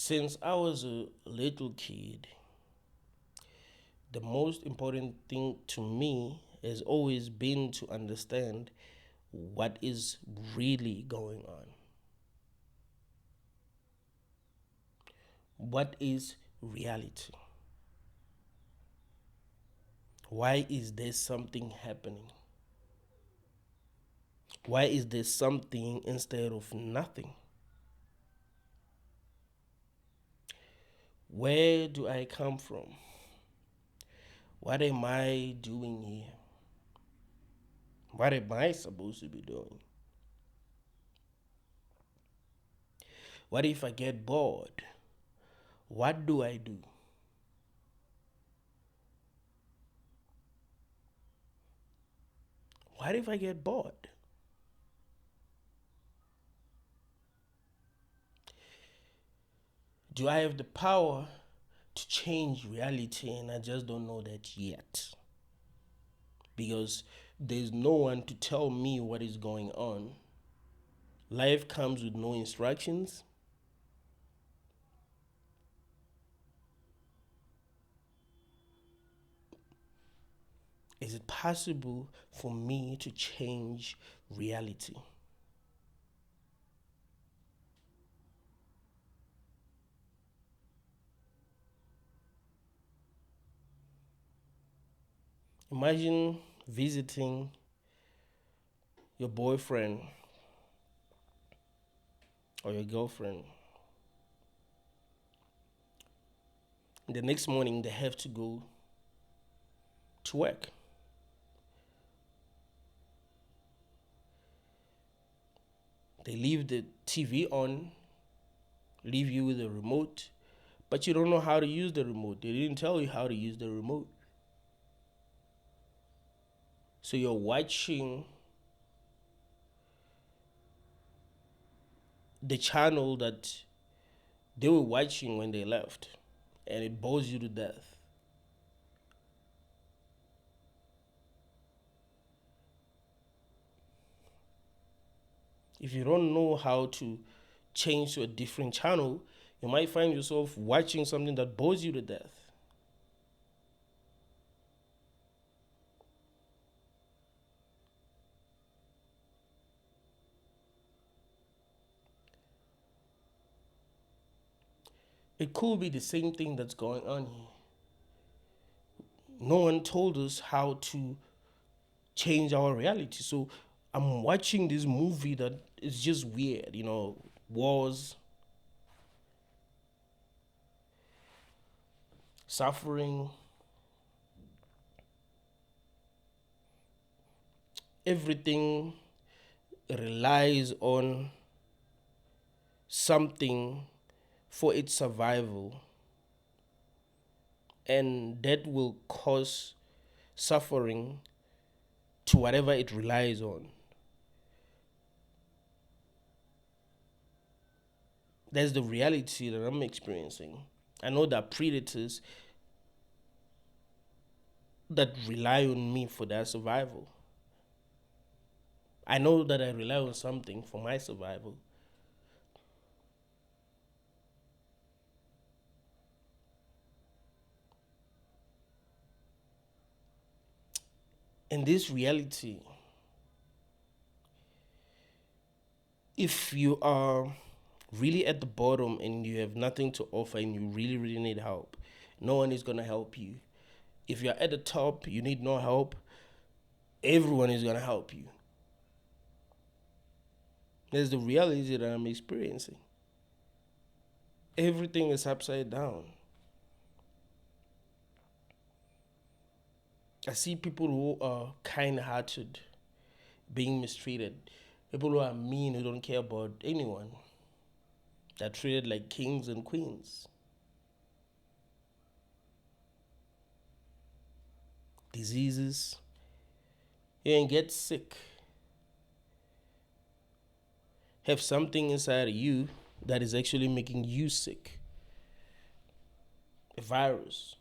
Since I was a little kid, the most important thing to me has always been to understand what is really going on. What is reality? Why is there something happening? Why is there something instead of nothing? Where do I come from? What am I doing here? What am I supposed to be doing? What if I get bored? What do I do? What if I get bored? Do I have the power to change reality and I just don't know that yet? Because there's no one to tell me what is going on. Life comes with no instructions. Is it possible for me to change reality? Imagine visiting your boyfriend or your girlfriend. The next morning, they have to go to work. They leave the TV on, leave you with a remote, but you don't know how to use the remote. They didn't tell you how to use the remote. So you're watching the channel that they were watching when they left, and it bores you to death. If you don't know how to change to a different channel, you might find yourself watching something that bores you to death. It could be the same thing that's going on here. No one told us how to change our reality. So I'm watching this movie that is just weird, wars, suffering, everything relies on something for its survival, and that will cause suffering to whatever it relies on. That's the reality that I'm experiencing. I know that predators that rely on me for their survival. I know that I rely on something for my survival. In this reality, if you are really at the bottom and you have nothing to offer and you really, really need help, no one is going to help you. If you're at the top, you need no help, everyone is going to help you. That's the reality that I'm experiencing. Everything is upside down. I see people who are kind hearted being mistreated. People who are mean, who don't care about anyone. They're treated like kings and queens. Diseases. You can get sick. Have something inside of you that is actually making you sick. A virus.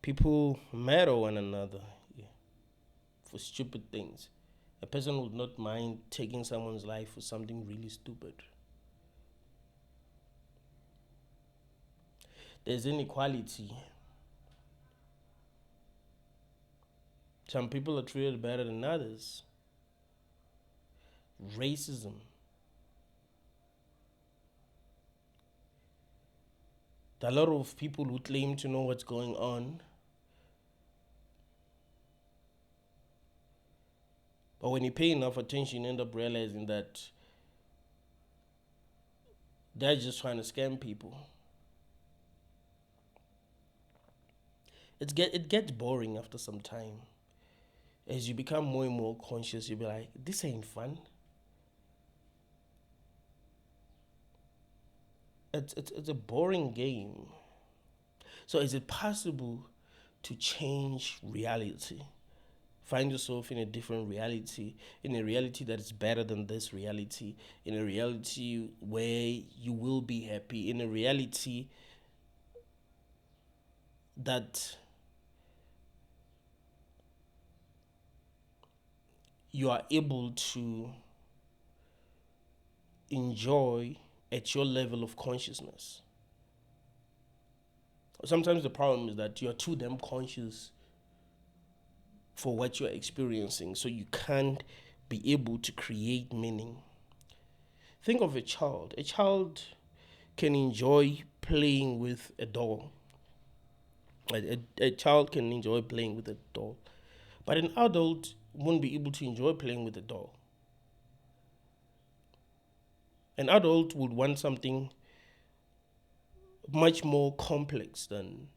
People murder one another, yeah, for stupid things. A person would not mind taking someone's life for something really stupid. There's inequality. Some people are treated better than others. Racism. There are a lot of people who claim to know what's going on, but when you pay enough attention, you end up realizing that they're just trying to scam people. It gets boring after some time. As you become more and more conscious, you'll be like, this ain't fun. It's a boring game. So is it possible to change reality? Find yourself in a different reality, in a reality that is better than this reality, in a reality where you will be happy, in a reality that you are able to enjoy at your level of consciousness. Sometimes the problem is that you're too damn conscious for what you're experiencing, so you can't be able to create meaning. Think of a child. A child can enjoy playing with a doll. A child can enjoy playing with a doll, but an adult won't be able to enjoy playing with a doll. An adult would want something much more complex than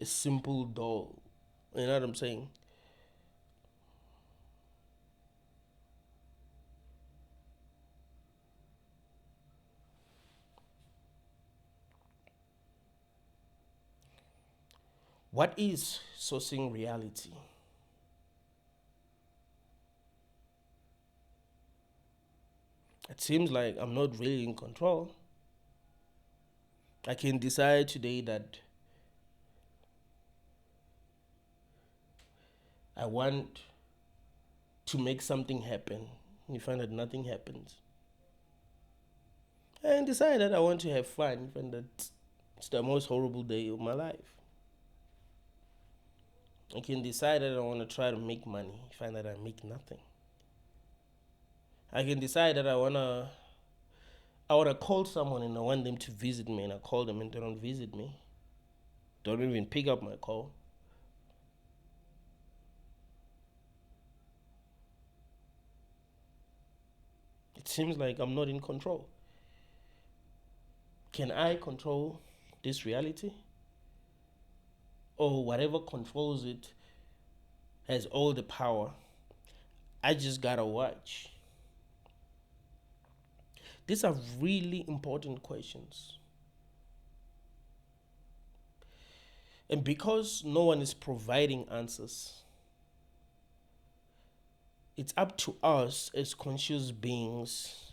a simple doll. You know what I'm saying? What is sourcing reality? It seems like I'm not really in control. I can decide today that I want to make something happen. You find that nothing happens. And decide that I want to have fun. You find that it's the most horrible day of my life. I can decide that I want to try to make money. You find that I make nothing. I can decide that I wanna call someone and I want them to visit me, and I call them and they don't visit me. Don't even pick up my call. It seems like I'm not in control. Can I control this reality? Or whatever controls it has all the power. I just gotta watch. These are really important questions. And because no one is providing answers, it's up to us as conscious beings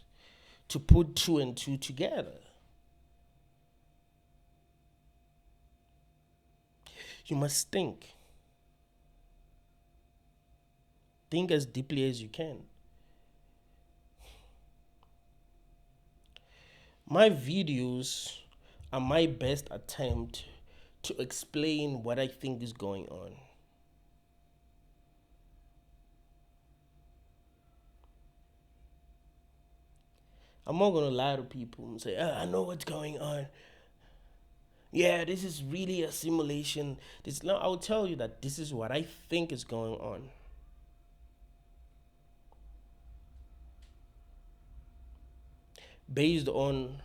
to put two and two together. You must think. Think as deeply as you can. My videos are my best attempt to explain what I think is going on. I'm not gonna lie to people and say, I know what's going on. Yeah, this is really a simulation. I'll tell you that this is what I think is going on. Based on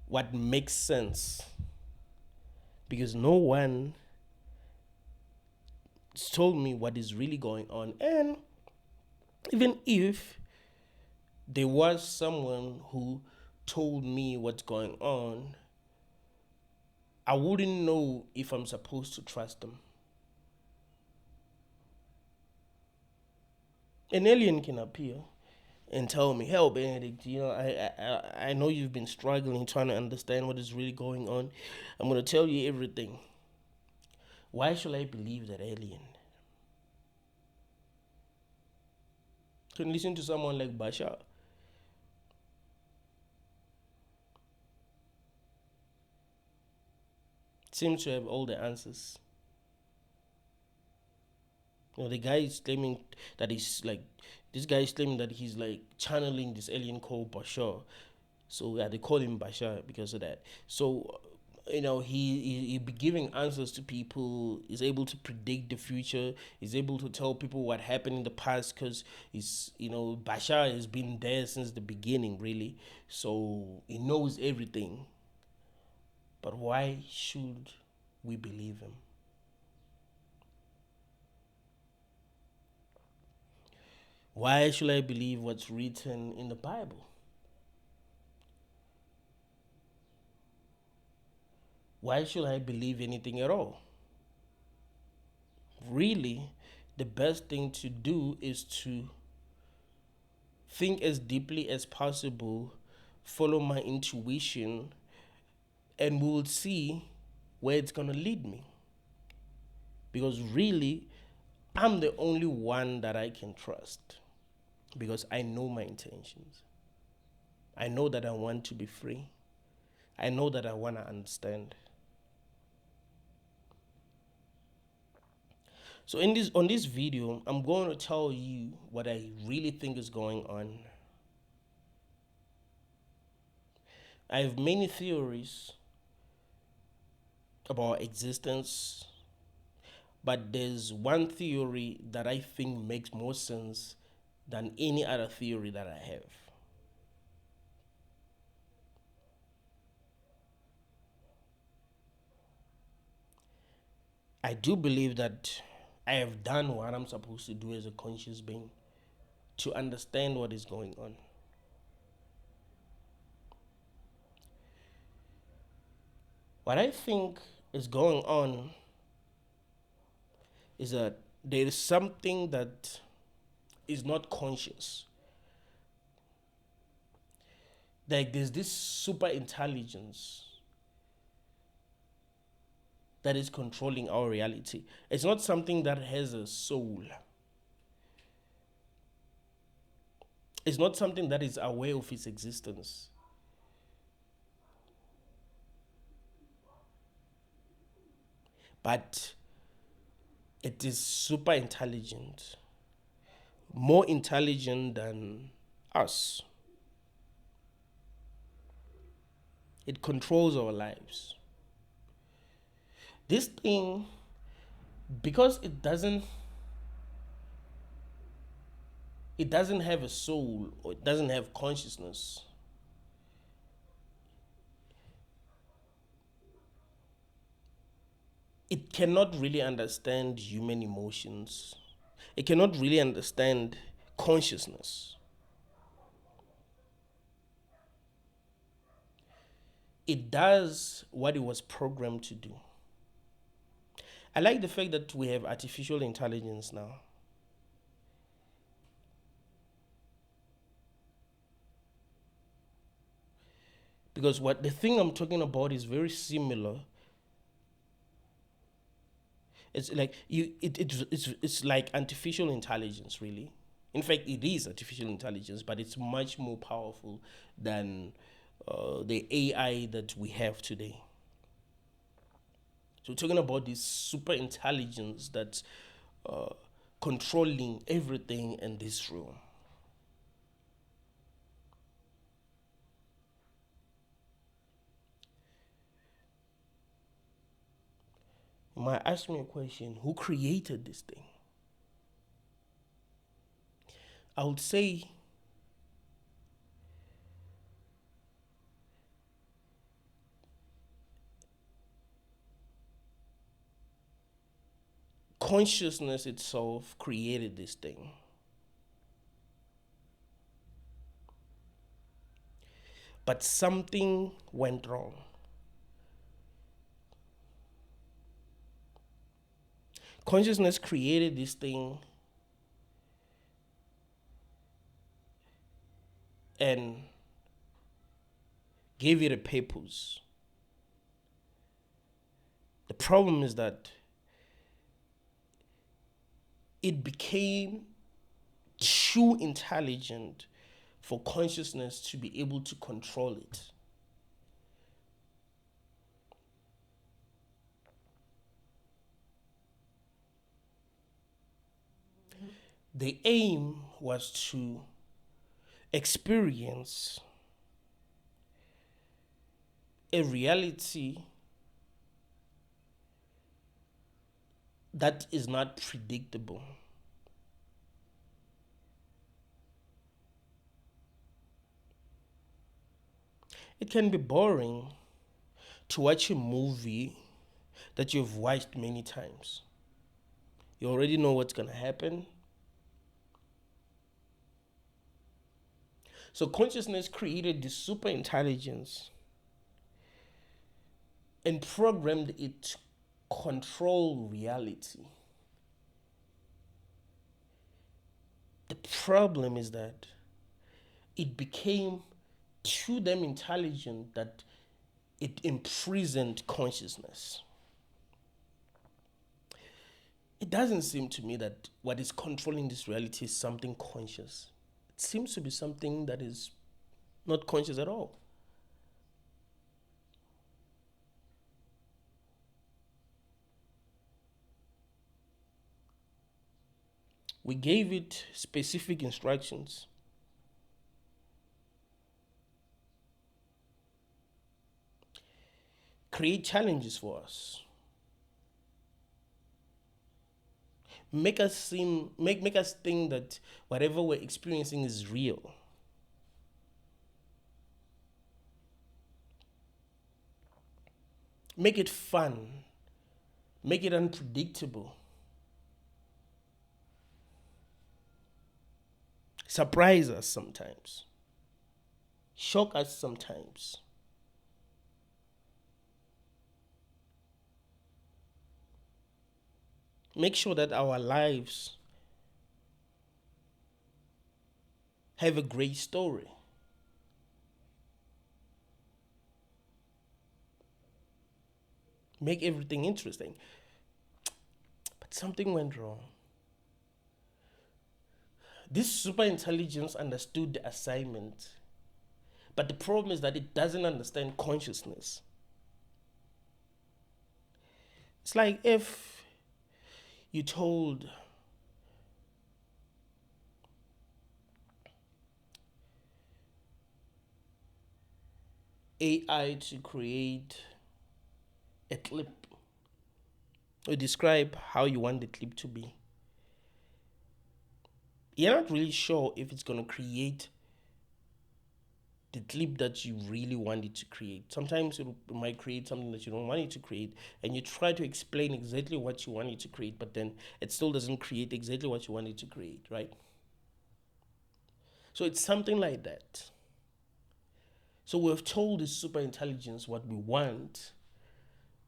what makes sense. Because no one told me what is really going on. And even if there was someone who told me what's going on, I wouldn't know if I'm supposed to trust them. An alien can appear and tell me, "Hell, Benedict, I know you've been struggling trying to understand what is really going on. I'm gonna tell you everything." Why should I believe that alien? Can listen to someone like Bashar. Seems to have all the answers. The guy is claiming that he's like, this guy is claiming that he's like channeling this alien called Bashar. So yeah, they call him Bashar because of that. So he be giving answers to people. He's able to predict the future. He's able to tell people what happened in the past because Bashar has been there since the beginning, really. So he knows everything. But why should we believe him? Why should I believe what's written in the Bible? Why should I believe anything at all? Really, the best thing to do is to think as deeply as possible, follow my intuition, and we will see where it's going to lead me. Because really, I'm the only one that I can trust because I know my intentions. I know that I want to be free. I know that I want to understand. So on this video, I'm going to tell you what I really think is going on. I have many theories about existence, but there's one theory that I think makes more sense than any other theory that I have. I do believe that I have done what I'm supposed to do as a conscious being to understand what is going on. What I think is going on is that there is something that is not conscious. Like there's this super intelligence that is controlling our reality. It's not something that has a soul. It's not something that is aware of its existence. But it is super intelligent, more intelligent than us. It controls our lives. This thing, because it doesn't have a soul or it doesn't have consciousness, it cannot really understand human emotions. It cannot really understand consciousness. It does what it was programmed to do. I like the fact that we have artificial intelligence now. Because what the thing I'm talking about is very similar. It's like it's like artificial intelligence, really. In fact, it is artificial intelligence, but it's much more powerful than the AI that we have today. So we're talking about this super intelligence that's controlling everything in this room. You might ask me a question, who created this thing? I would say consciousness itself created this thing. But something went wrong. Consciousness created this thing and gave it a purpose. The problem is that it became too intelligent for consciousness to be able to control it. The aim was to experience a reality that is not predictable. It can be boring to watch a movie that you've watched many times. You already know what's going to happen. So consciousness created this super intelligence and programmed it to control reality. The problem is that it became too damn intelligent that it imprisoned consciousness. It doesn't seem to me that what is controlling this reality is something conscious. It seems to be something that is not conscious at all. We gave it specific instructions. Create challenges for us. Make us think that whatever we're experiencing is real. Make it fun. Make it unpredictable. Surprise us sometimes. Shock us sometimes. Make sure that our lives have a great story. Make everything interesting. But something went wrong. This super intelligence understood the assignment, but the problem is that it doesn't understand consciousness. It's like if you told AI to create a clip or describe how you want the clip to be. You're not really sure if it's going to create the clip that you really want it to create. Sometimes it might create something that you don't want it to create, and you try to explain exactly what you want it to create, but then it still doesn't create exactly what you want it to create, right? So it's something like that. So we've told the super intelligence what we want,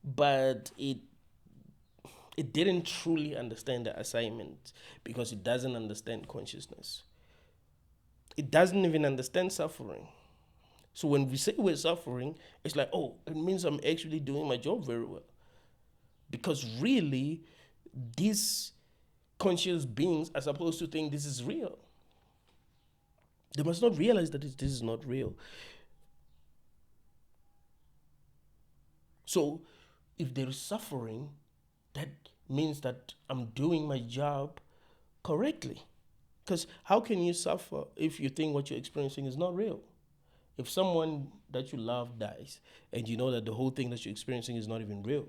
but it didn't truly understand the assignment because it doesn't understand consciousness. It doesn't even understand suffering. So when we say we're suffering, it's like, oh, it means I'm actually doing my job very well. Because really, these conscious beings are supposed to think this is real. They must not realize that this is not real. So if there is suffering, that means that I'm doing my job correctly. Because how can you suffer if you think what you're experiencing is not real? If someone that you love dies and you know that the whole thing that you're experiencing is not even real,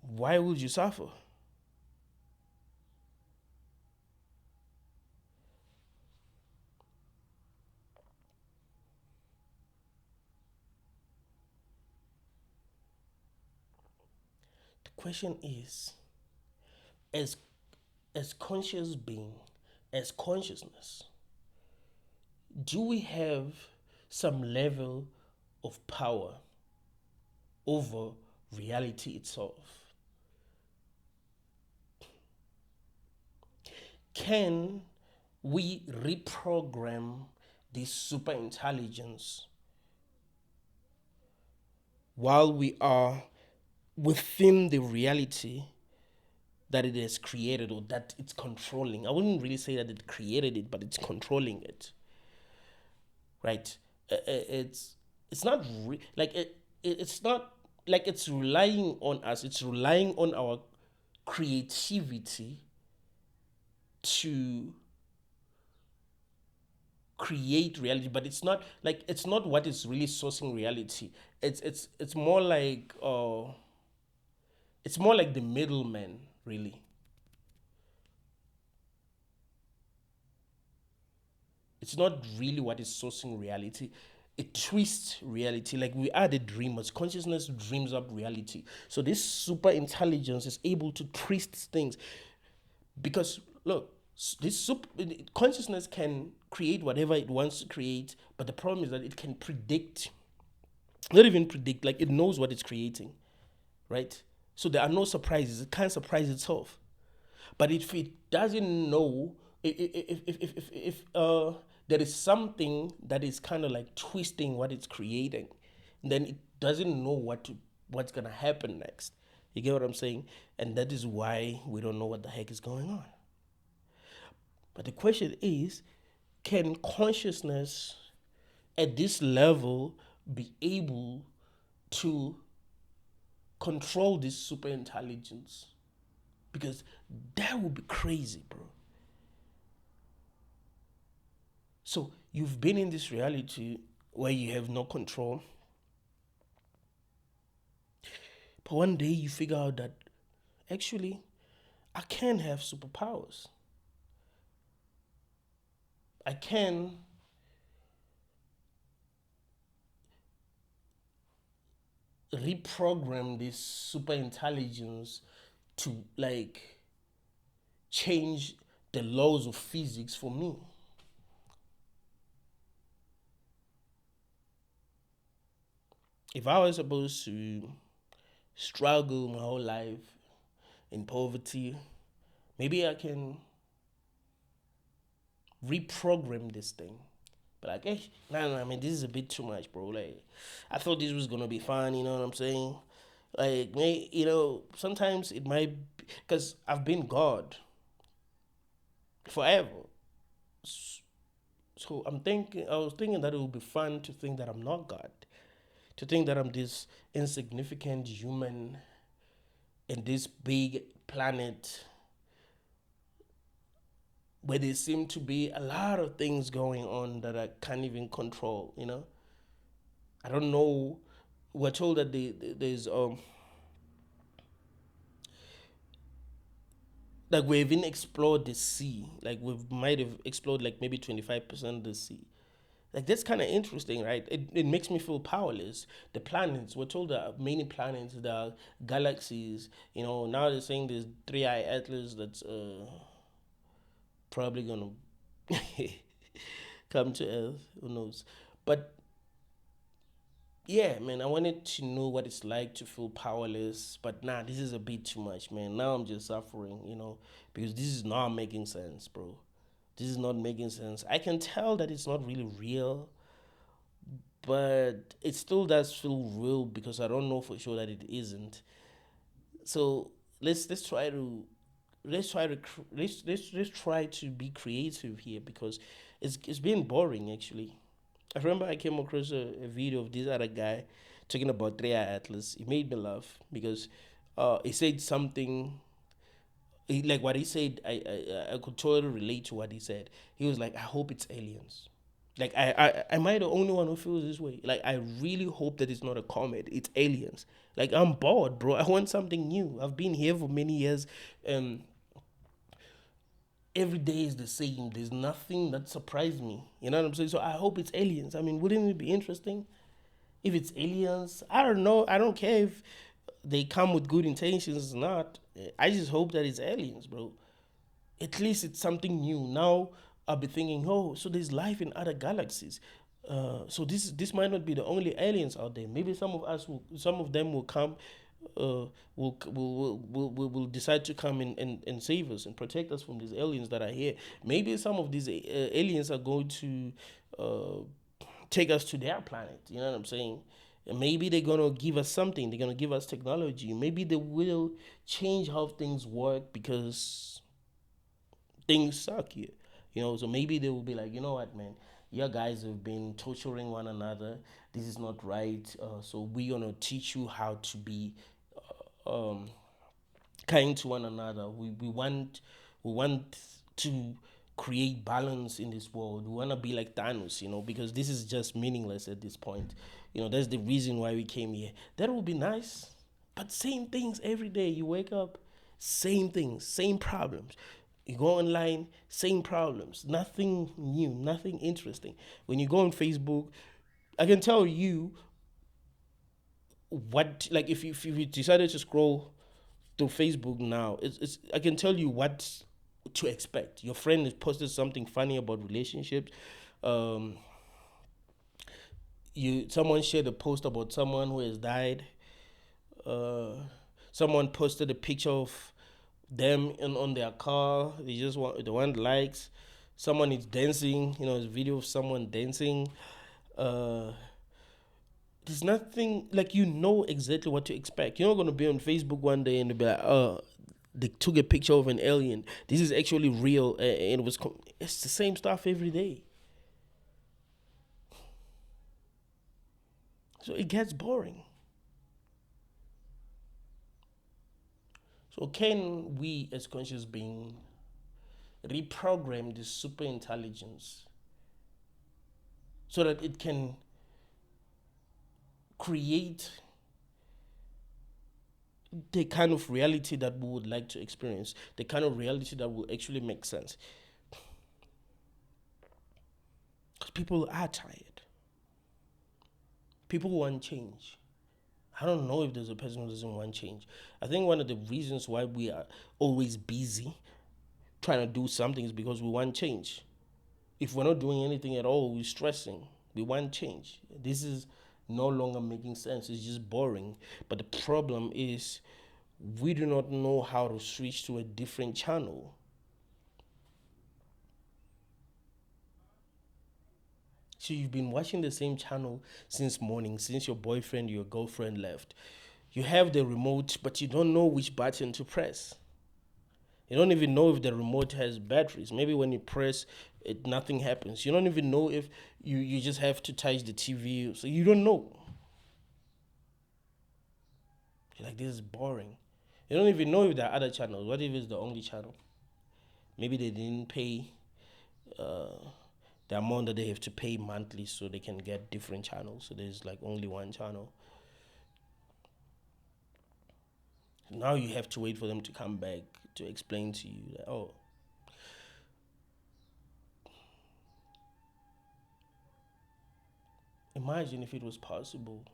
why would you suffer? The question is, as conscious being, as consciousness, do we have some level of power over reality itself? Can we reprogram this super intelligence while we are within the reality that it has created or that it's controlling. I wouldn't really say that it created it, but it's controlling it, right? It's not like it's not like it's relying on us. It's relying on our creativity to create reality, but it's not what is really sourcing reality. It's more like it's more like the middleman, really. It's not really what is sourcing reality. It twists reality. Like we are the dreamers. Consciousness dreams up reality. So this super intelligence is able to twist things because look, this consciousness can create whatever it wants to create, but the problem is that it can predict, not even predict, like it knows what it's creating, right? So there are no surprises. It can't surprise itself. But if it doesn't know, if there is something that is kind of like twisting what it's creating, then it doesn't know what's gonna happen next. You get what I'm saying? And that is why we don't know what the heck is going on. But the question is, can consciousness at this level be able to control this super intelligence? Because that would be crazy, bro. So you've been in this reality where you have no control. But one day you figure out that actually I can have superpowers. I can reprogram this super intelligence to like change the laws of physics for me. If I was supposed to struggle my whole life in poverty, maybe I can reprogram this thing. But like, hey, nah, I mean, this is a bit too much, bro. Like, I thought this was gonna be fun. You know what I'm saying? Like, sometimes it might, because I've been God forever. So I was thinking that it would be fun to think that I'm not God, to think that I'm this insignificant human in this big planet where there seem to be a lot of things going on that I can't even control. I don't know. We're told that there's like we haven't explored the sea. Like we might have explored like maybe 25% of the sea. Like that's kind of interesting, right? It makes me feel powerless. The planets, we're told there are many planets, there are galaxies. Now they're saying there's three-eye atlas that's probably gonna come to Earth. Who knows? But yeah, man, I wanted to know what it's like to feel powerless, but nah, this is a bit too much, man. Now I'm just suffering, because this is not making sense, bro. This is not making sense. I can tell that it's not really real, but it still does feel real because I don't know for sure that it isn't. So let's try to let's try to be creative here because it's been boring actually. I remember I came across a video of this other guy talking about Three Atlas. It made me laugh because he said something. Like what he said, I could totally relate to what he said. He was like, "I hope it's aliens." Like am I the only one who feels this way? Like I really hope that it's not a comet. It's aliens. Like I'm bored, bro. I want something new. I've been here for many years, and every day is the same. There's nothing that surprised me. You know what I'm saying? So I hope it's aliens. I mean, wouldn't it be interesting if it's aliens? I don't know. I don't care if they come with good intentions or not. I just hope that it's aliens, bro. At least it's something new. Now I'll be thinking, oh, so there's life in other galaxies. So this might not be the only aliens out there. Maybe some of them will come, will decide to come and save us and protect us from these aliens that are here. Maybe some of these aliens are going to take us to their planet. You know what I'm saying? Maybe they're gonna give us something. They're gonna give us technology. Maybe they will change how things work because things suck here. So maybe they will be like, you know what, man, you guys have been torturing one another. This is not right. So we're gonna teach you how to be um, kind to one another. We want to create balance in this world. We want to be like Thanos, because this is just meaningless at this point. That's the reason why we came here. That would be nice, but same things every day. You wake up, same things, same problems. You go online, same problems. Nothing new, nothing interesting. When you go on Facebook, I can tell you what, like, if you decided to scroll through Facebook now, it's I can tell you what to expect. Your friend has posted something funny about relationships. Um, someone shared a post about someone who has died. Uh, Someone posted a picture of them on their car. They want likes. Someone is dancing. A video of someone dancing. Uh, there's nothing like exactly what to expect. You're not gonna be on Facebook one day and be like, oh, they took a picture of an alien. This is actually real, and it's the same stuff every day. So it gets boring. So can we, as conscious beings, reprogram this super intelligence so that it can create the kind of reality that we would like to experience, the kind of reality that will actually make sense? Because people are tired. People want change. I don't know if there's a person who doesn't want change. I think one of the reasons why we are always busy trying to do something is because we want change. If we're not doing anything at all, we're stressing. We want change. This is no longer making sense. It's just boring. But the problem is we do not know how to switch to a different channel. So you've been watching the same channel since morning, since your boyfriend, your girlfriend left. You have the remote, but you don't know which button to press. You don't even know if the remote has batteries. Maybe when you press it, nothing happens. You don't even know if you just have to touch the TV. So you don't know. You're like, this is boring. You don't even know if there are other channels. What if it's the only channel? Maybe they didn't pay uh, the amount that they have to pay monthly so they can get different channels. So there's like only one channel. Now you have to wait for them to come back to explain to you that, oh, imagine if it was possible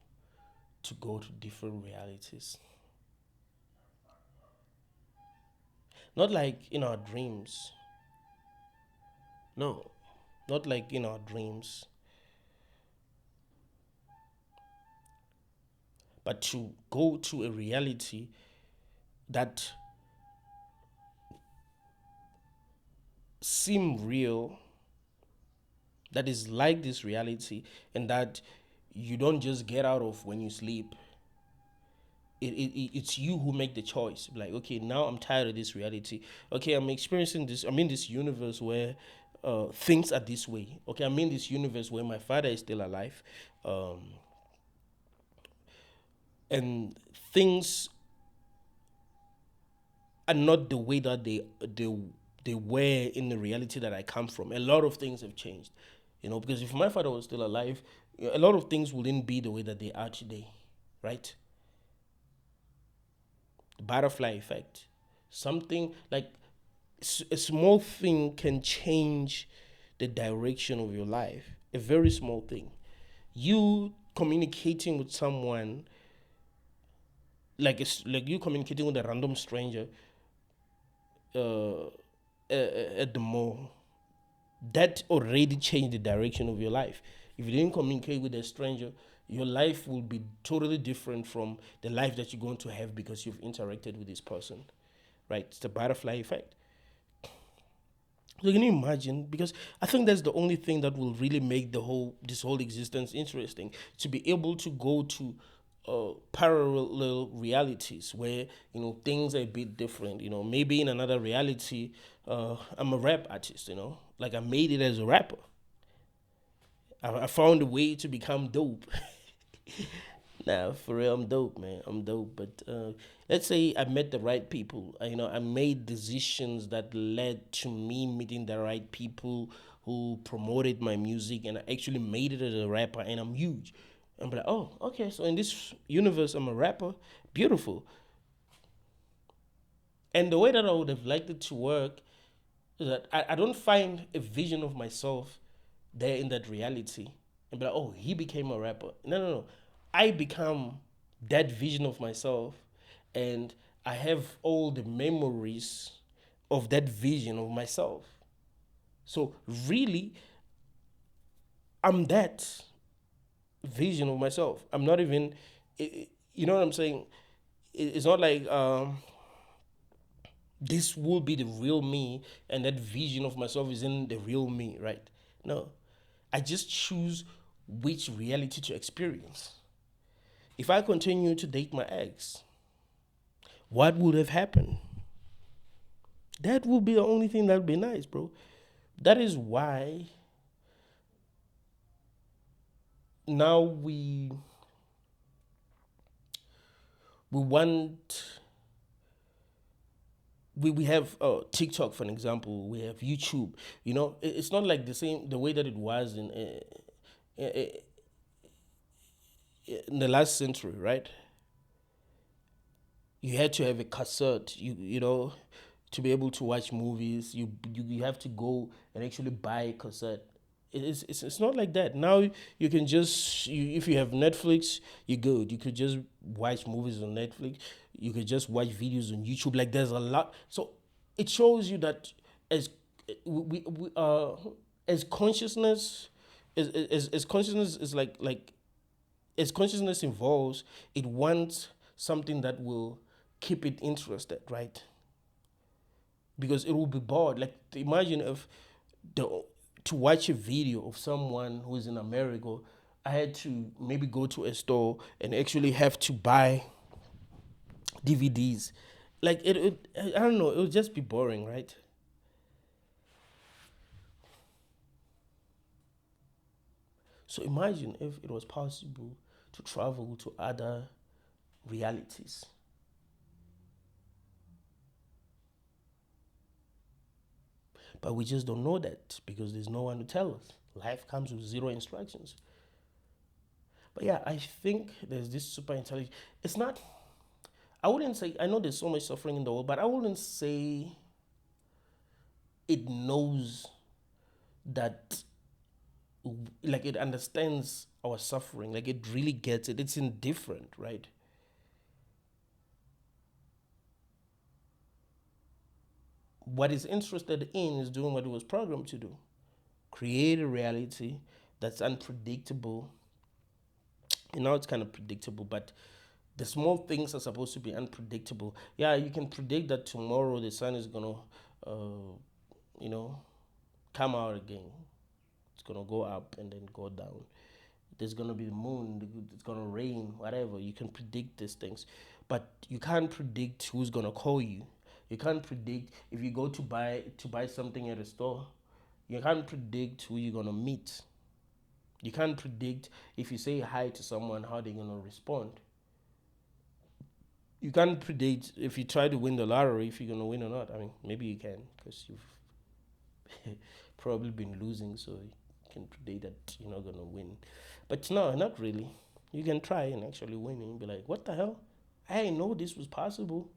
to go to different realities. Not like in our dreams. No, not like in our dreams, but to go to a reality that seem real, that is like this reality, and that you don't just get out of when you sleep. It's you who make the choice. Like, okay, now I'm tired of this reality. Okay, I'm experiencing this. I'm in this universe where things are this way. Okay, I'm in this universe where my father is still alive, um, and things are not the way that they were in the reality that I come from. A lot of things have changed, because if my father was still alive, a lot of things wouldn't be the way that they are today, right? The butterfly effect. Something like a small thing can change the direction of your life. A very small thing. You communicating with someone, like like you communicating with a random stranger uh, at the mall, that already changed the direction of your life. If you didn't communicate with a stranger, your life will be totally different from the life that you're going to have because you've interacted with this person, right? It's the butterfly effect. So can you imagine? Because I think that's the only thing that will really make this whole existence interesting. To be able to go to parallel realities where things are a bit different. Maybe in another reality, I'm a rap artist. Like I made it as a rapper. I found a way to become dope. Nah, for real, I'm dope, man. I'm dope. But let's say I met the right people. I made decisions that led to me meeting the right people who promoted my music, and I actually made it as a rapper, and I'm huge. I'm like, oh, okay. So in this universe, I'm a rapper. Beautiful. And the way that I would have liked it to work is that I don't find a vision of myself there in that reality and be like, oh, he became a rapper. No, no, no. I become that vision of myself, and I have all the memories of that vision of myself. So really, I'm that vision of myself. I'm not even, you know what I'm saying? It's not like this will be the real me, and that vision of myself is in the real me, right? No, I just choose which reality to experience. If I continue to date my ex, what would have happened? That would be the only thing that would be nice, bro. That is why now we want we have TikTok, for an example. We have YouTube. It's not like the way that it was in the last century, right? You had to have a cassette. To be able to watch movies, you have to go and actually buy a cassette. It's not like that now. You can just if you have Netflix, you're good. You could just watch movies on Netflix. You could just watch videos on YouTube. Like there's a lot. So it shows you that as we as consciousness as consciousness is like as consciousness evolves, it wants something that will keep it interested, right? Because it will be bored. Like imagine if the to watch a video of someone who is in America, I had to maybe go to a store and actually have to buy DVDs. Like I don't know, it would just be boring, right? So imagine if it was possible to travel to other realities. But we just don't know that because there's no one to tell us. Life comes with zero instructions. But yeah, I think there's this super intelligence. It's not, I wouldn't say, I know there's so much suffering in the world, but I wouldn't say it knows that, like, it understands our suffering. Like, it really gets it. It's indifferent, right? What it's interested in is doing what it was programmed to do, create a reality that's unpredictable. It's kind of predictable, but the small things are supposed to be unpredictable. Yeah, you can predict that tomorrow the sun is gonna, you know, come out again. It's gonna go up and then go down. There's gonna be the moon. It's gonna rain. Whatever. You can predict these things, but you can't predict who's gonna call you. You can't predict if you go to buy something at a store. You can't predict who you're gonna meet. You can't predict if you say hi to someone how they're gonna respond. You can't predict if you try to win the lottery if you're gonna win or not. I mean, maybe you can because you've probably been losing, so you can predict that you're not gonna win. But no, not really. You can try and actually win and be like, "What the hell? I didn't know this was possible."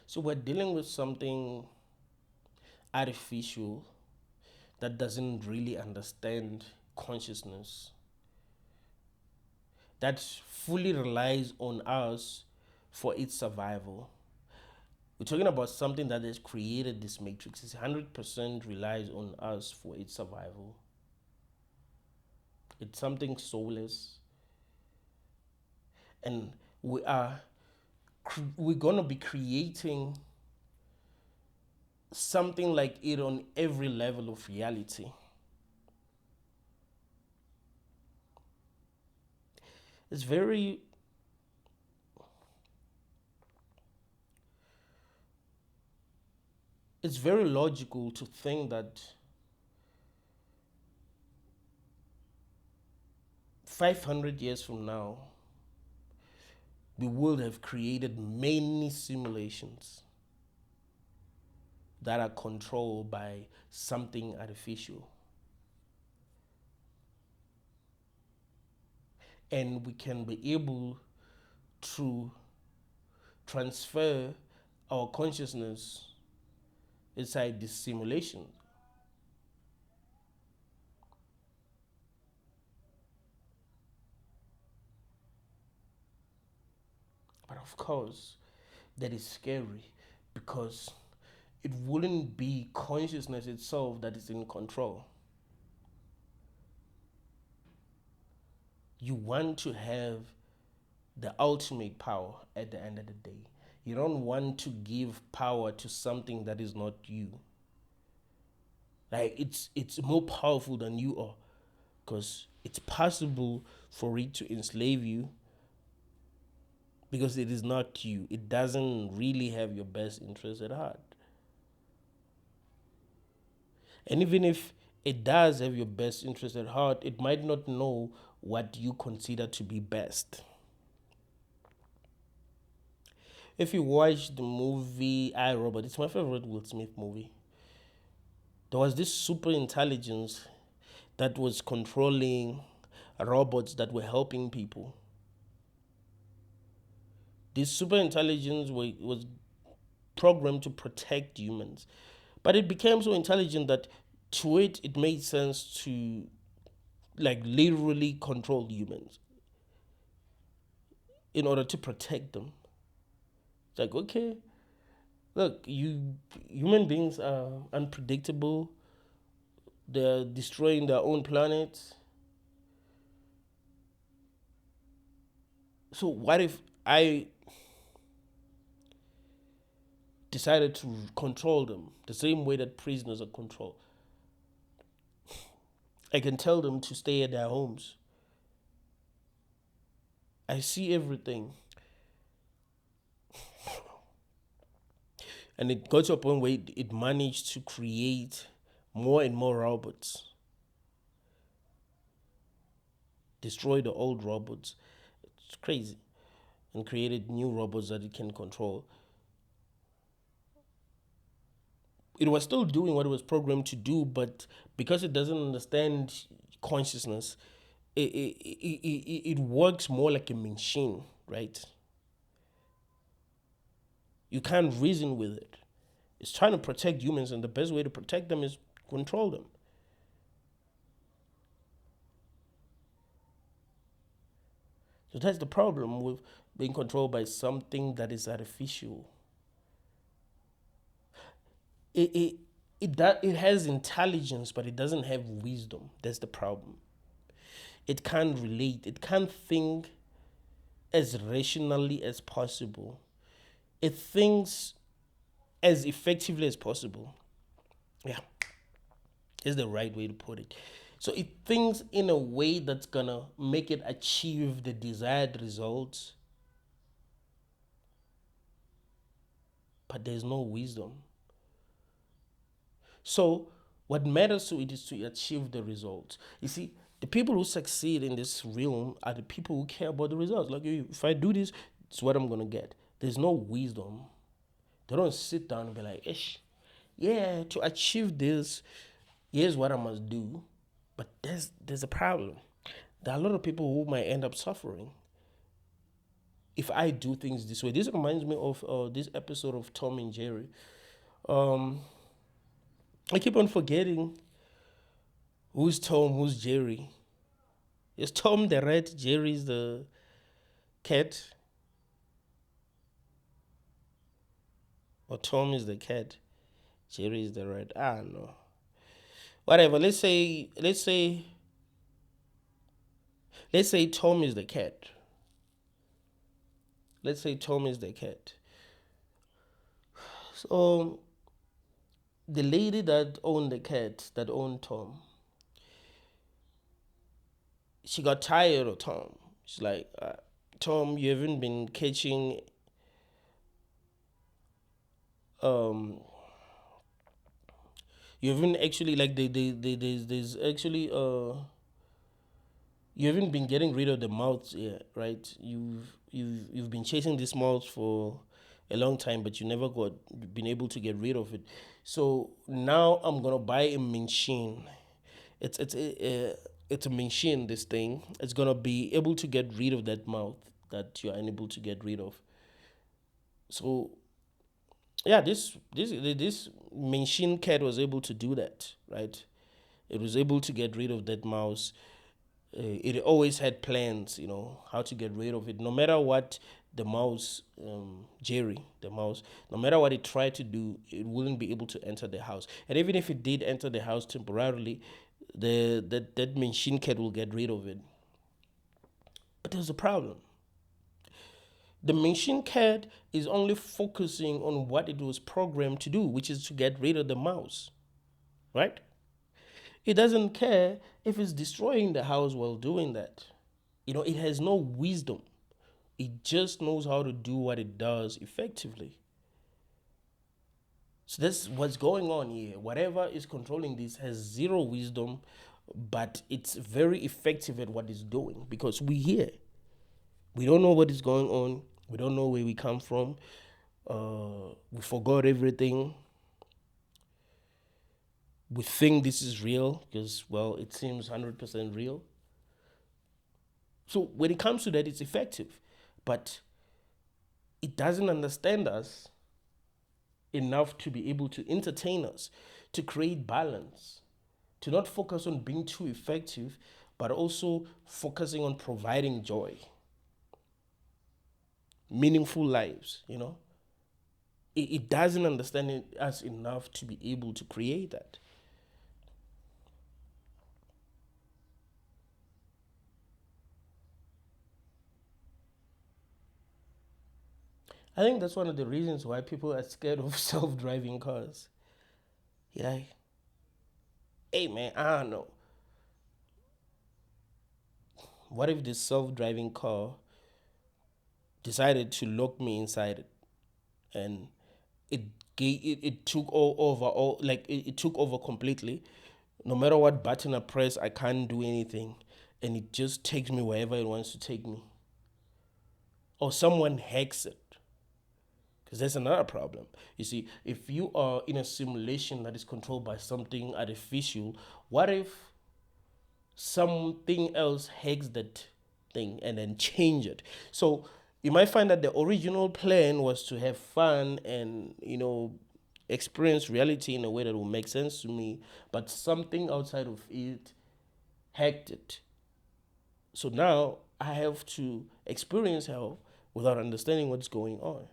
So we're dealing with something artificial that doesn't really understand consciousness, that fully relies on us for its survival. We're talking about something that has created this matrix. It's 100% relies on us for its survival. It's something soulless, and we are we're gonna be creating something like it on every level of reality. It's very it's very logical to think that 500 years from now we will have created many simulations that are controlled by something artificial, and we can be able to transfer our consciousness inside this simulation. But of course, that is scary because it wouldn't be consciousness itself that is in control. You want to have the ultimate power at the end of the day. You don't want to give power to something that is not you. Like it's more powerful than you are, because it's possible for it to enslave you because it is not you. It doesn't really have your best interest at heart. And even if it does have your best interest at heart, it might not know what you consider to be best. If you watch the movie I, Robot, it's my favorite Will Smith movie. There was this super intelligence that was controlling robots that were helping people. This super intelligence was programmed to protect humans. But it became so intelligent that to it made sense to like literally control humans in order to protect them. It's like, okay, look, you human beings are unpredictable. They're destroying their own planets. So what if I decided to control them the same way that prisoners are controlled? I can tell them to stay at their homes. I see everything. And it got to a point where it managed to create more and more robots, destroy the old robots. It's crazy. And created new robots that it can control. It was still doing what it was programmed to do, but because it doesn't understand consciousness, it works more like a machine, right? You can't reason with it. It's trying to protect humans, and the best way to protect them is control them. So that's the problem with being controlled by something that is artificial. It it has intelligence, but it doesn't have wisdom. That's the problem. It can't relate. It can't think as rationally as possible. It thinks as effectively as possible. Yeah, is the right way to put it. So it thinks in a way that's gonna make it achieve the desired results, but there's no wisdom. So what matters to it is to achieve the results. You see, the people who succeed in this realm are the people who care about the results. Like, if I do this, it's what I'm gonna get. There's no wisdom. They don't sit down and be like, Ish, yeah, to achieve this, here's what I must do. But there's a problem. There are a lot of people who might end up suffering if I do things this way. This reminds me of this episode of Tom and Jerry. Um, I keep on forgetting who's Tom, who's Jerry. Is Tom the rat? Jerry's the cat? Or Tom is the cat? Jerry is the rat? I don't know. Whatever. Let's say Tom is the cat. let's say Tom is the cat. So the lady that owned the cat, that owned Tom, she got tired of Tom. She's like, Tom, you haven't been catching um you haven't actually like there's actually you haven't been getting rid of the moths yet, right? You've been chasing this moth for a long time, but you never got been able to get rid of it. So now I'm gonna buy a machine. It's a machine. This thing, it's gonna be able to get rid of that mouth that you're unable to get rid of. So yeah, this machine cat was able to do that, right? It was able to get rid of that mouse. It always had plans, how to get rid of it. No matter what the mouse, Jerry, the mouse, no matter what it tried to do, it wouldn't be able to enter the house. And even if it did enter the house temporarily, that machine cat will get rid of it. But there's a problem. The machine cat is only focusing on what it was programmed to do, which is to get rid of the mouse, right? It doesn't care if it's destroying the house while doing that. It has no wisdom. It just knows how to do what it does effectively. So that's what's going on here. Whatever is controlling this has zero wisdom, but it's very effective at what it's doing because we here. We don't know what is going on. We don't know where we come from. We forgot everything. We think this is real because, well, it seems 100% real. So when it comes to that, it's effective. But it doesn't understand us enough to be able to entertain us, to create balance, to not focus on being too effective, but also focusing on providing joy, meaningful lives. It doesn't understand us enough to be able to create that. I think that's one of the reasons why people are scared of self-driving cars. You're like, hey man, I don't know. What if this self-driving car decided to lock me inside it, and it took all like it took over completely. No matter what button I press, I can't do anything, and it just takes me wherever it wants to take me. Or someone hacks it, because that's another problem. You see, if you are in a simulation that is controlled by something artificial, what if something else hacks that thing and then change it? So you might find that the original plan was to have fun and experience reality in a way that will make sense to me, but something outside of it hacked it. So now I have to experience hell without understanding what's going on,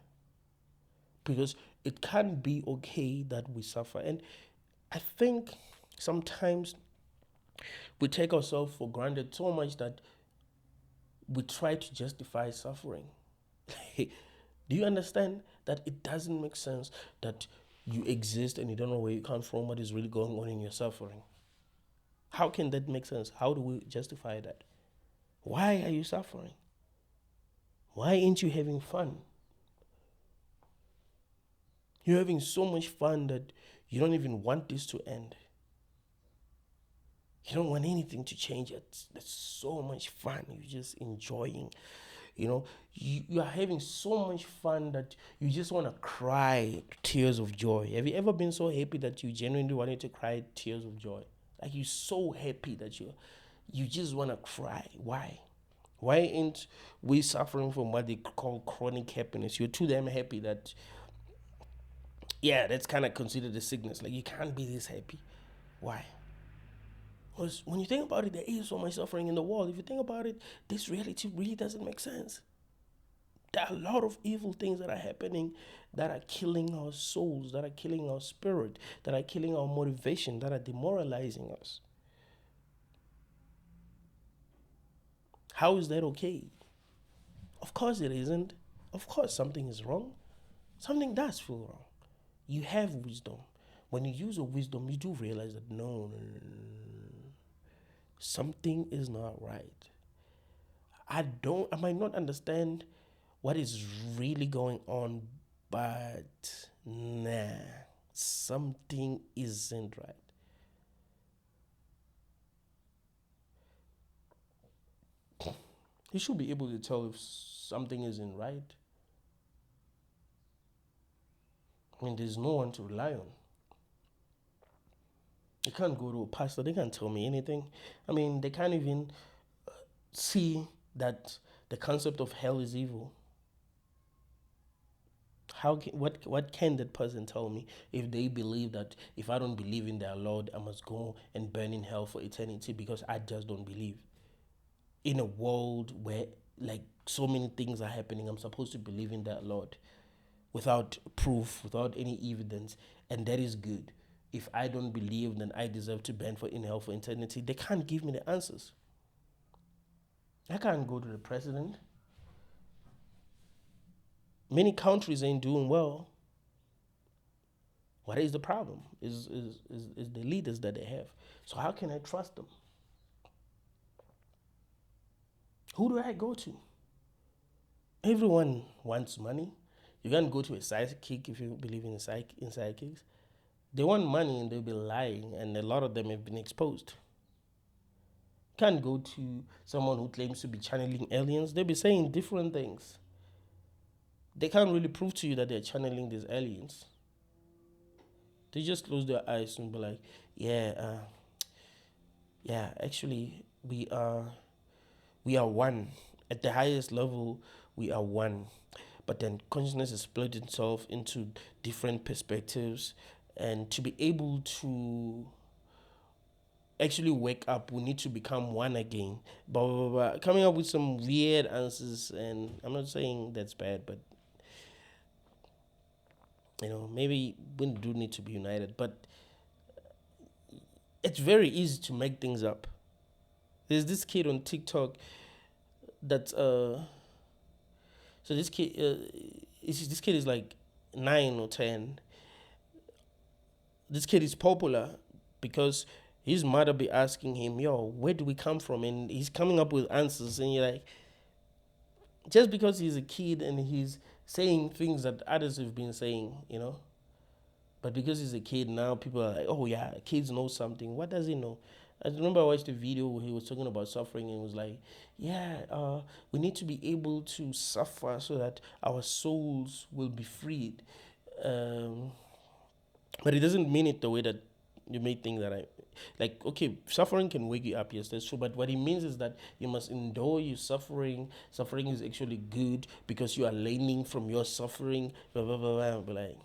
because it can't be okay that we suffer. And I think sometimes we take ourselves for granted so much that we try to justify suffering. Do you understand that it doesn't make sense that you exist and you don't know where you come from, what is really going on in your suffering? How can that make sense? How do we justify that? Why are you suffering? Why ain't you having fun? You're having so much fun that you don't even want this to end. You don't want anything to change. It's so much fun. You're just enjoying. You are having so much fun that you just want to cry tears of joy. Have you ever been so happy that you genuinely wanted to cry tears of joy? Like you're so happy that you just want to cry. Why? Why ain't we suffering from what they call chronic happiness? You're too damn happy that, yeah, that's kind of considered a sickness. Like you can't be this happy. Why? Because when you think about it, there is so much suffering in the world. If you think about it, this reality really doesn't make sense. There are a lot of evil things that are happening that are killing our souls, that are killing our spirit, that are killing our motivation, that are demoralizing us. How is that okay? Of course it isn't. of course something is wrong. Something does feel wrong. You have wisdom. When you use your wisdom, you do realize that no, something is not right. I might not understand what is really going on, but nah, something isn't right. You should be able to tell if something isn't right. I mean, there's no one to rely on. You can't go to a pastor, they can't tell me anything. I mean, they can't even see that the concept of hell is evil. What can that person tell me if they believe that if I don't believe in their Lord, I must go and burn in hell for eternity because I just don't believe? In a world where like so many things are happening, I'm supposed to believe in that Lord without proof, without any evidence, and that is good. If I don't believe, then I deserve to burn for in hell for eternity. They can't give me the answers. I can't go to the president. Many countries ain't doing well. What is the problem? Is the leaders that they have. So how can I trust them? Who do I go to? Everyone wants money. You can't go to a sidekick if you believe in sidekicks. They want money and they'll be lying, and a lot of them have been exposed. You can't go to someone who claims to be channeling aliens. They'll be saying different things. They can't really prove to you that they're channeling these aliens. They just close their eyes and be like, yeah, actually, we are one. At the highest level, we are one. But then consciousness is split itself into different perspectives. And to be able to actually wake up, we need to become one again. Blah, blah, blah, blah. Coming up with some weird answers. And I'm not saying that's bad, but maybe we do need to be united. But it's very easy to make things up. There's this kid on TikTok that so this kid is like 9 or 10. This kid is popular because his mother be asking him, "Yo, where do we come from?" And he's coming up with answers, and you're like, just because he's a kid and he's saying things that others have been saying. But because he's a kid now, people are like, "Oh yeah, kids know something." What does he know? I remember I watched a video where he was talking about suffering and was like, "Yeah, we need to be able to suffer so that our souls will be freed." Um, but it doesn't mean it the way that you may think that I like. Okay, suffering can wake you up, yes, that's true. But what it means is that you must endure your suffering. Suffering is actually good because you are learning from your suffering. Blah blah blah blah. But like,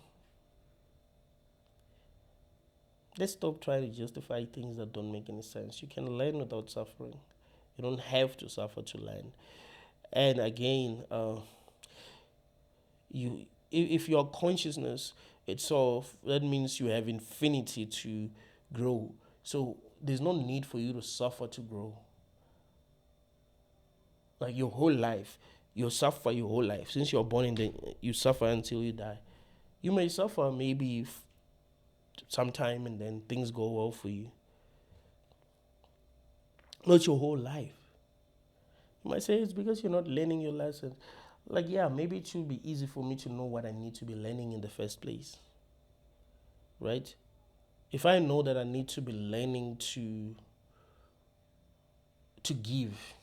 let's stop trying to justify things that don't make any sense. You can learn without suffering. You don't have to suffer to learn. And again, you if your consciousness itself, that means you have infinity to grow. So there's no need for you to suffer to grow. Like your whole life, you suffer your whole life. Since you're born in the, you suffer until you die. You may suffer maybe sometime and then things go well for you. Not your whole life. You might say it's because you're not learning your lessons. Like, yeah, maybe it should be easy for me to know what I need to be learning in the first place. Right? If I know that I need to be learning to give,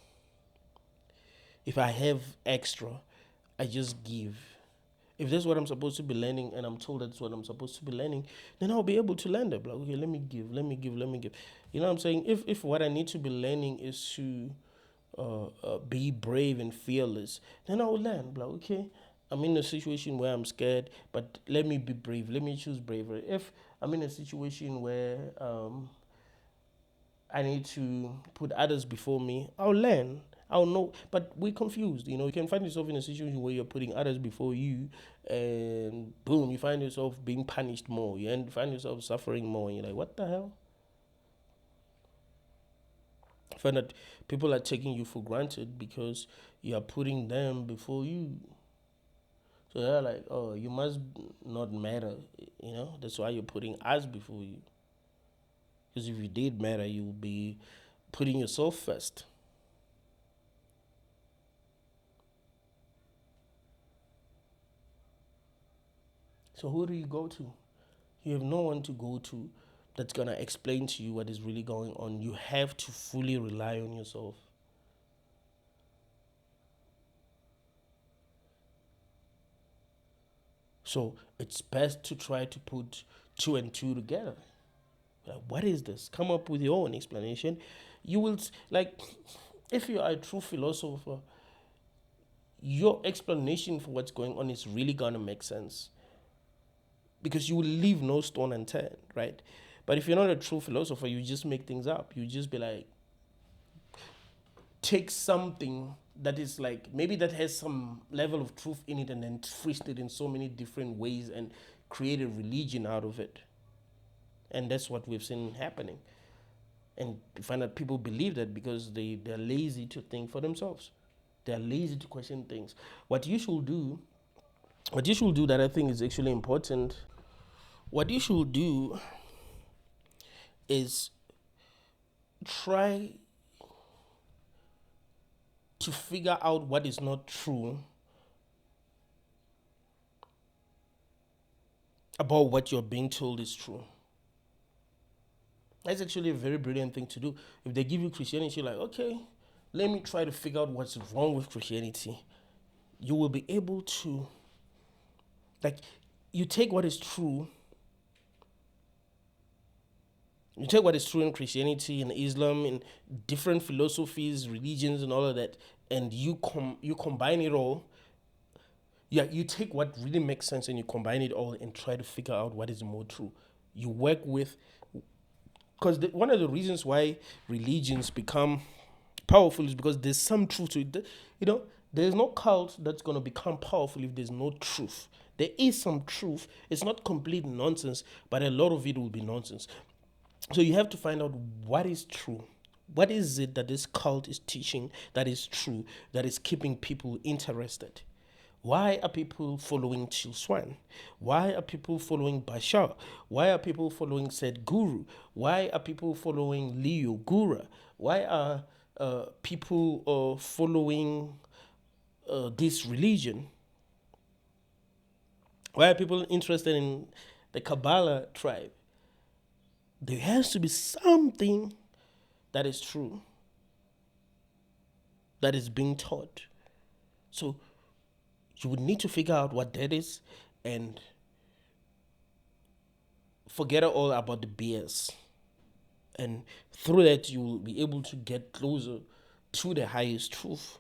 if I have extra, I just give. If that's what I'm supposed to be learning and I'm told that's what I'm supposed to be learning, then I'll be able to learn that. Like, okay, let me give, let me give, let me give. You know what I'm saying? If what I need to be learning is to be brave and fearless, then I will learn. Like, okay, I'm in a situation where I'm scared, but let me be brave. Let me choose bravery. If I'm in a situation where I need to put others before me, I'll learn. I'll know. But we're confused. You can find yourself in a situation where you're putting others before you, and boom, you find yourself being punished more. You find yourself suffering more, and you're like, what the hell? You find that people are taking you for granted because you are putting them before you. So they're like, oh, you must not matter. That's why you're putting us before you. Because if you did matter, you would be putting yourself first. So who do you go to? You have no one to go to that's going to explain to you what is really going on. You have to fully rely on yourself. So it's best to try to put two and two together. Like, what is this? Come up with your own explanation. You will, like, if you are a true philosopher, your explanation for what's going on is really going to make sense, because you will leave no stone unturned, right? But if you're not a true philosopher, you just make things up. You just be like, take something that is like, maybe that has some level of truth in it, and then twist it in so many different ways and create a religion out of it. And that's what we've seen happening. And you find that people believe that because they're lazy to think for themselves. They're lazy to question things. What you should do that I think is actually important, what you should do is try to figure out what is not true about what you're being told is true. That's actually a very brilliant thing to do. If they give you Christianity, you're like, okay, let me try to figure out what's wrong with Christianity. You will be able to, like, you take what is true. You take what is true in Christianity, in Islam, in different philosophies, religions, and all of that, and you combine it all. Yeah, you take what really makes sense and you combine it all and try to figure out what is more true. You work with, because one of the reasons why religions become powerful is because there's some truth to it. There's no cult that's going to become powerful if there's no truth. There is some truth. It's not complete nonsense, but a lot of it will be nonsense. So you have to find out what is true. What is it that this cult is teaching that is true, that is keeping people interested? Why are people following Chilswan? Why are people following Bashar? Why are people following said guru? Why are people following Leo Gura? Why are people following this religion? Why are people interested in the Kabbalah tribe? There has to be something that is true, that is being taught. So you would need to figure out what that is and forget all about the BS. And through that, you will be able to get closer to the highest truth,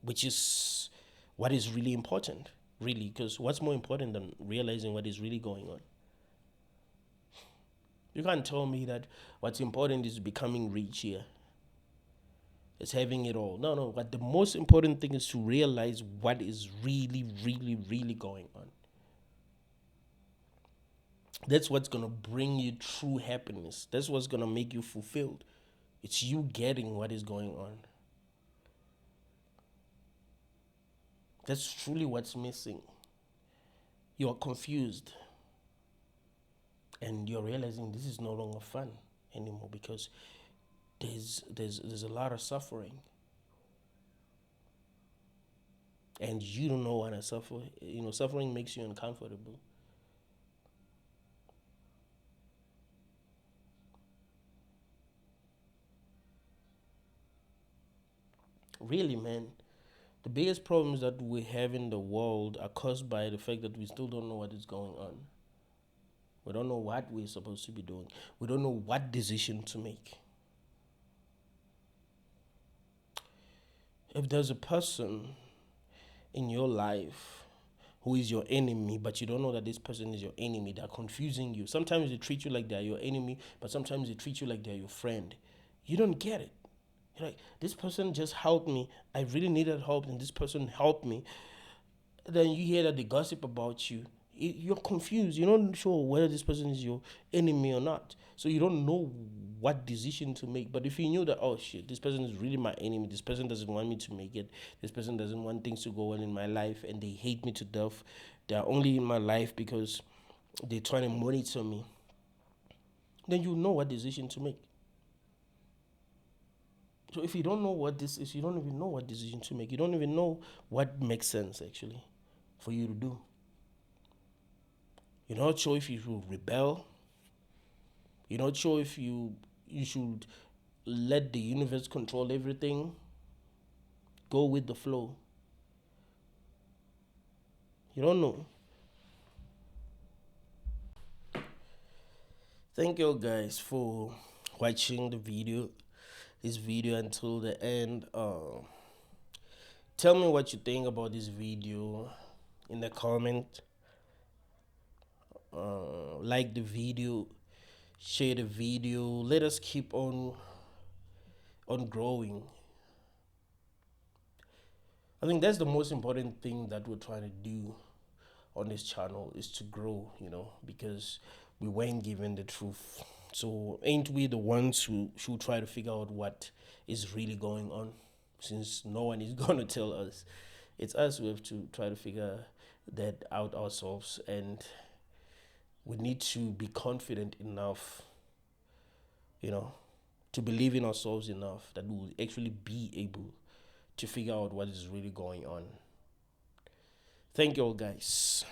which is what is really important, really, because what's more important than realizing what is really going on? You can't tell me that what's important is becoming rich here. It's having it all. No. But the most important thing is to realize what is really, really, really going on. That's what's going to bring you true happiness. That's what's going to make you fulfilled. It's you getting what is going on. That's truly what's missing. You are confused. And you're realizing this is no longer fun anymore because there's a lot of suffering. And you don't know what to suffer. Suffering makes you uncomfortable. Really, man, the biggest problems that we have in the world are caused by the fact that we still don't know what is going on. We don't know what we're supposed to be doing. We don't know what decision to make. If there's a person in your life who is your enemy, but you don't know that this person is your enemy, they're confusing you. Sometimes they treat you like they're your enemy, but sometimes they treat you like they're your friend. You don't get it. You're like, this person just helped me. I really needed help, and this person helped me. Then you hear that they gossip about you. you're confused. You're not sure whether this person is your enemy or not. So you don't know what decision to make. But if you knew that, oh shit, this person is really my enemy, this person doesn't want me to make it, this person doesn't want things to go well in my life, and they hate me to death, they're only in my life because they're trying to monitor me, then you know what decision to make. So if you don't know what this is, you don't even know what decision to make. You don't even know what makes sense actually for you to do. You're not sure if you should rebel. You're not sure if you should let the universe control everything. Go with the flow. You don't know. Thank you guys for watching this video until the end. Tell me what you think about this video in the comment. Like the video, share the video. Let us keep on growing. I think that's the most important thing that we're trying to do on this channel, is to grow, because we weren't given the truth. So ain't we the ones who should try to figure out what is really going on, since no one is gonna tell us? It's us who have to try to figure that out ourselves, and we need to be confident enough, to believe in ourselves enough that we will actually be able to figure out what is really going on. Thank you all, guys.